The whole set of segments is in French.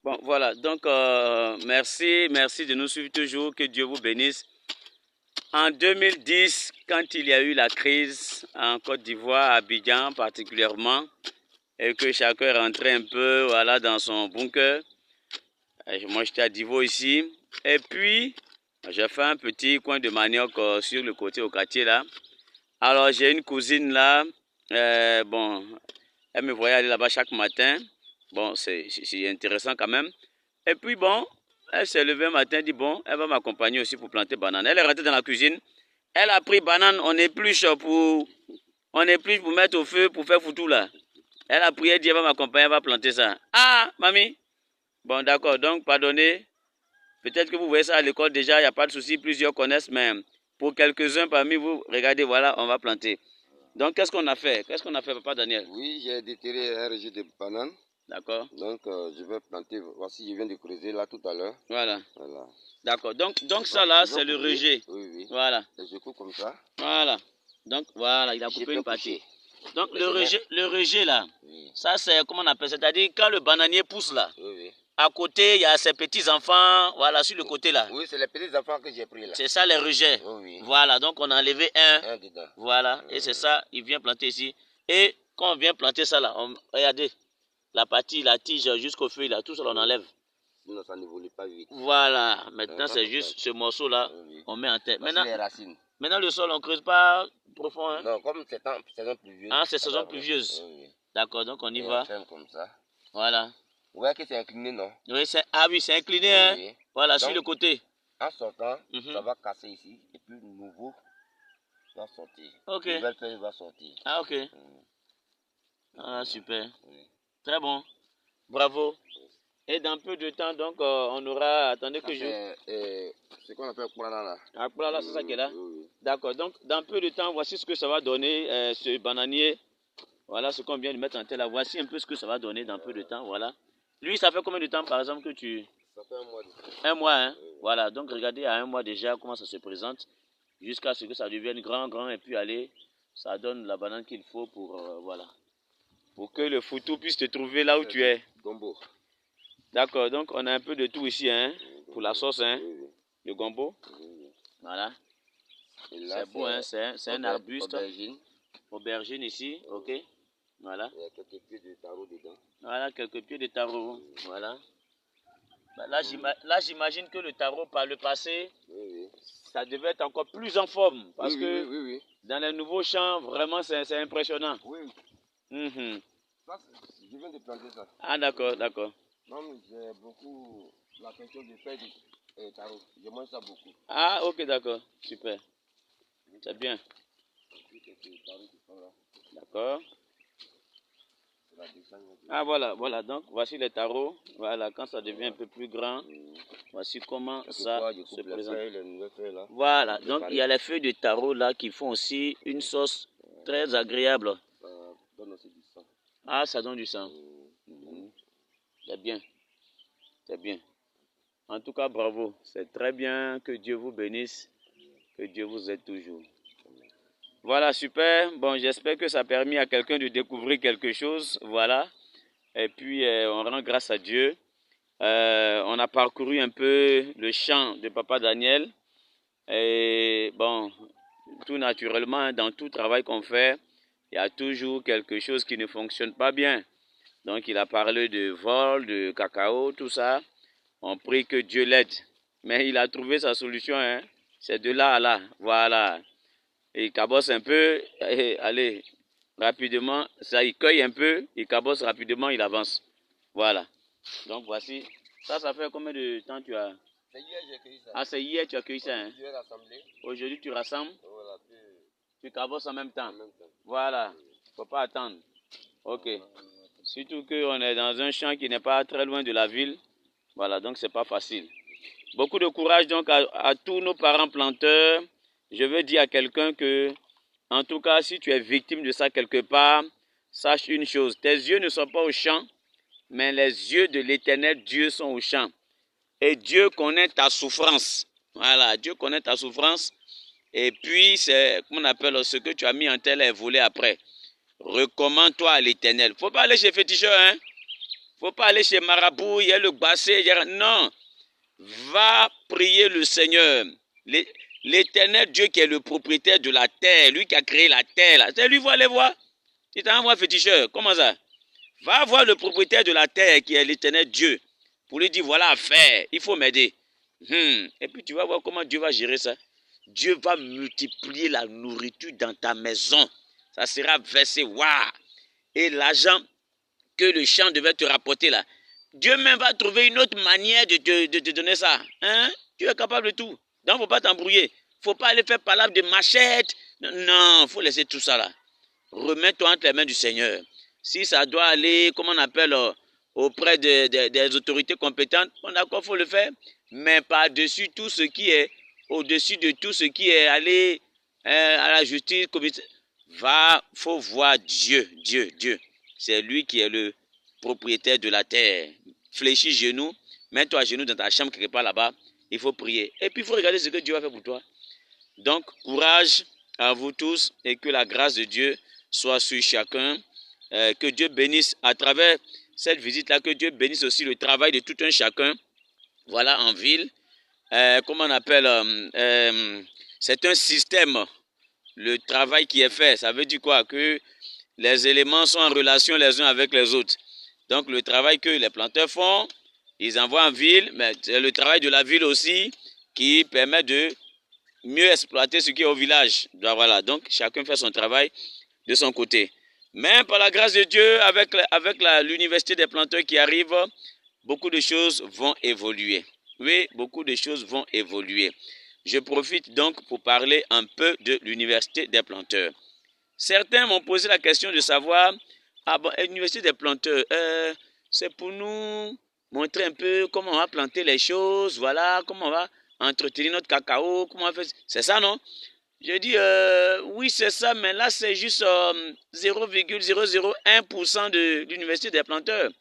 Bon, voilà. Donc, merci de nous suivre toujours. Que Dieu vous bénisse. En 2010, quand il y a eu la crise en Côte d'Ivoire, à Abidjan particulièrement, et que chacun est rentré un peu voilà, dans son bunker, moi j'étais à Divo ici, et puis j'ai fait un petit coin de manioc sur le côté au quartier là. Alors j'ai une cousine là, bon, elle me voyait aller là-bas chaque matin. Bon, c'est intéressant quand même. Et puis bon, elle s'est levée un matin, dit bon, elle va m'accompagner aussi pour planter banane. Elle est rentrée dans la cuisine, elle a pris banane, on épluche pour mettre au feu, pour faire foutu là. Elle a prié, Dieu va m'accompagner, elle va planter ça. Ah, mamie. Bon, d'accord, donc pardonnez. Peut-être que vous voyez ça à l'école déjà, il n'y a pas de souci, plusieurs connaissent, mais pour quelques-uns parmi vous, regardez, voilà, on va planter. Donc, qu'est-ce qu'on a fait? Qu'est-ce qu'on a fait, papa Daniel? Oui, j'ai déterré un rejet de bananes. D'accord. Donc, je vais planter. Voici, je viens de creuser là tout à l'heure. Voilà. Voilà. D'accord. Donc ça là, c'est le rejet. Oui, oui. Voilà. Et je coupe comme ça. Voilà. Donc, voilà, il a coupé une partie. Donc, le rejet là, oui. Ça c'est, comment on appelle ça? C'est-à-dire, quand le bananier pousse là, oui, oui. À côté, il y a ces petits-enfants, voilà, sur le côté là. Oui, c'est les petits-enfants que j'ai pris là. C'est ça les rejets. Oui, oui. Voilà, donc on a enlevé un dedans. Voilà, et c'est ça, il vient planter ici. Et quand on vient planter ça là, regardez, la partie, la tige jusqu'au feuille là, tout ça on enlève. Sinon ça n'évolue pas vite. Voilà, maintenant c'est juste ce morceau là, oui. On met en terre. Maintenant, les racines. Maintenant le sol on creuse pas profond. Hein? Non, comme c'est saison pluvieuse. Ah, c'est saison pluvieuse. Oui. D'accord, donc on y va. On fait comme ça. Voilà. Vous voyez que c'est incliné, non? Oui, c'est incliné. Oui, hein? Oui. Voilà, donc, sur le côté. En sortant, ça va casser ici. Et puis le nouveau va sortir. Ok. Le nouvelle feuille va sortir. Ah, ok. Ah, super. Oui. Très bon. Bravo. Et dans peu de temps, donc, on aura... Attendez ça que je... ce qu'on appelle Kourala là. Ah, Kourala, c'est ça qui est là? Oui. D'accord. Donc, dans peu de temps, voici ce que ça va donner, ce bananier. Voilà ce qu'on vient de mettre en tête là. Voici un peu ce que ça va donner dans peu de temps. Voilà. Lui, ça fait combien de temps, par exemple, que tu... Ça fait un mois. Un mois, hein? Oui. Voilà. Donc, regardez à un mois déjà comment ça se présente. Jusqu'à ce que ça devienne grand, et puis aller, ça donne la banane qu'il faut pour, voilà. Pour que le foutou puisse te trouver là où tu es. Gombo. D'accord, donc on a un peu de tout ici, hein, pour la sauce, hein, le gombo. Voilà. C'est beau, hein, c'est un arbuste. Aubergine ici, ok. Voilà. Il y a quelques pieds de taro dedans. Voilà, quelques pieds de taro, voilà. Bah, là, j'imagine que le taro, par le passé, ça devait être encore plus en forme. Parce que dans les nouveaux champs, vraiment, c'est impressionnant. Oui. Ça, je viens de planter ça. Ah, d'accord, d'accord. Non, j'ai beaucoup la question de faire du taro. Je mange ça beaucoup. Ah, ok, d'accord. Super. C'est bien. D'accord. Ah, voilà. Donc, voici les tarots. Voilà, quand ça devient un peu plus grand, voici comment ça se présente. Voilà, donc il y a les feuilles de taro là qui font aussi une sauce très agréable. Ça donne aussi du sang. Ah, ça donne du sang. C'est bien. C'est bien. En tout cas, bravo. C'est très bien. Que Dieu vous bénisse. Que Dieu vous aide toujours. Voilà, super. Bon, j'espère que ça a permis à quelqu'un de découvrir quelque chose. Voilà. Et puis, on rend grâce à Dieu. On a parcouru un peu le champ de Papa Daniel. Et bon, tout naturellement, dans tout travail qu'on fait, il y a toujours quelque chose qui ne fonctionne pas bien. Donc, il a parlé de vol, de cacao, tout ça. On prie que Dieu l'aide. Mais il a trouvé sa solution, hein. C'est de là à là. Voilà. Il cabosse un peu. Et allez, rapidement. Ça, il cueille un peu. Il cabosse rapidement, il avance. Voilà. Donc, voici. Ça fait combien de temps tu as... C'est hier j'ai cueilli ça. Ah, c'est hier tu as cueilli ça, hein. Aujourd'hui tu rassembles. Voilà. Tu cabosses en même temps. Voilà. Faut pas attendre. Ok. Surtout qu'on est dans un champ qui n'est pas très loin de la ville. Voilà, donc c'est pas facile. Beaucoup de courage donc à tous nos parents planteurs. Je veux dire à quelqu'un que, en tout cas, si tu es victime de ça quelque part, sache une chose. Tes yeux ne sont pas au champ, mais les yeux de l'Éternel, Dieu sont au champ. Et Dieu connaît ta souffrance. Voilà, Dieu connaît ta souffrance. Et puis, c'est, comment on appelle, ce que tu as mis en telle est volé après. Recommande-toi à l'Éternel. Faut pas aller chez féticheur, hein. Faut pas aller chez Marabout, il y a le bassé. Non. Va prier le Seigneur. L'éternel Dieu qui est le propriétaire de la terre, lui qui a créé la terre. C'est lui, va aller voir. Tu t'en envoies féticheur. Comment ça? Va voir le propriétaire de la terre qui est l'éternel Dieu. Pour lui dire, voilà à faire. Il faut m'aider. Et puis tu vas voir comment Dieu va gérer ça. Dieu va multiplier la nourriture dans ta maison. Ça sera versé. Waouh! Et l'argent que le champ devait te rapporter là, Dieu même va trouver une autre manière de te donner ça. Hein? Tu es capable de tout. Donc, il ne faut pas t'embrouiller. Il ne faut pas aller faire palabre de machette. Non, il faut laisser tout ça là. Remets-toi entre les mains du Seigneur. Si ça doit aller, comment on appelle, auprès des autorités compétentes, bon d'accord, il faut le faire. Mais par-dessus tout ce qui est, au-dessus de tout ce qui est allé à la justice, faut voir Dieu. C'est lui qui est le propriétaire de la terre. Fléchis genoux, mets-toi à genoux dans ta chambre quelque part là-bas, il faut prier. Et puis il faut regarder ce que Dieu va faire pour toi. Donc, courage à vous tous et que la grâce de Dieu soit sur chacun. Que Dieu bénisse à travers cette visite-là, que Dieu bénisse aussi le travail de tout un chacun. Voilà, en ville. Comment on appelle c'est un système. Le travail qui est fait, ça veut dire quoi? Que les éléments sont en relation les uns avec les autres. Donc, le travail que les planteurs font, ils envoient en ville, mais c'est le travail de la ville aussi qui permet de mieux exploiter ce qui est au village. Voilà, donc chacun fait son travail de son côté. Mais par la grâce de Dieu, avec l'université des planteurs qui arrive, beaucoup de choses vont évoluer. Oui, beaucoup de choses vont évoluer. Je profite donc pour parler un peu de l'université des planteurs. Certains m'ont posé la question de savoir, l'université des planteurs, c'est pour nous montrer un peu comment on va planter les choses, voilà, comment on va entretenir notre cacao, comment on va faire. C'est ça, non? Je dis, oui, c'est ça, mais là, c'est juste 0,001% de l'université des planteurs.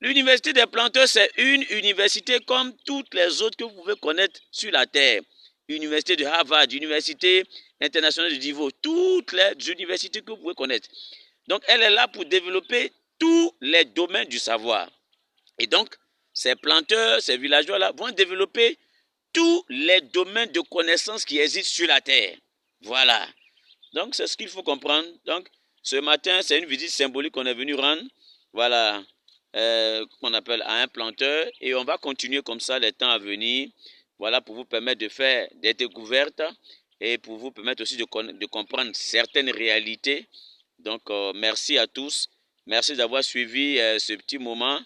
L'université des planteurs, c'est une université comme toutes les autres que vous pouvez connaître sur la Terre. Université de Harvard, Université internationale de Divo, toutes les universités que vous pouvez connaître. Donc, elle est là pour développer tous les domaines du savoir. Et donc, ces planteurs, ces villageois-là vont développer tous les domaines de connaissances qui existent sur la Terre. Voilà. Donc, c'est ce qu'il faut comprendre. Donc, ce matin, c'est une visite symbolique qu'on est venu rendre. Voilà. Qu'on appelle à un planteur. Et on va continuer comme ça les temps à venir. Voilà, pour vous permettre de faire des découvertes et pour vous permettre aussi de comprendre certaines réalités. Donc, merci à tous. Merci d'avoir suivi ce petit moment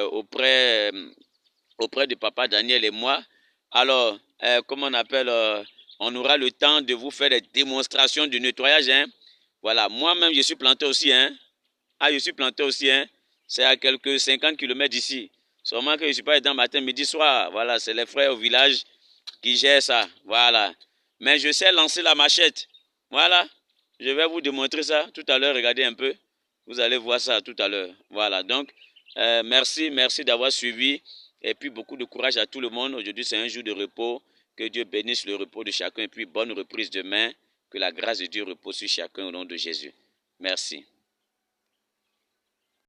auprès de Papa Daniel et moi. Alors, comment on appelle, on aura le temps de vous faire des démonstrations de nettoyage. Hein? Voilà, moi-même, je suis planteur aussi. Hein? Je suis planteur aussi. Hein? C'est à quelques 50 km d'ici. Seulement que je ne suis pas dans matin, midi, soir. Voilà, c'est les frères au village qui gèrent ça. Voilà. Mais je sais lancer la machette. Voilà. Je vais vous démontrer ça tout à l'heure. Regardez un peu. Vous allez voir ça tout à l'heure. Voilà. Donc, merci d'avoir suivi. Et puis, beaucoup de courage à tout le monde. Aujourd'hui, c'est un jour de repos. Que Dieu bénisse le repos de chacun. Et puis, bonne reprise demain. Que la grâce de Dieu repose sur chacun au nom de Jésus. Merci.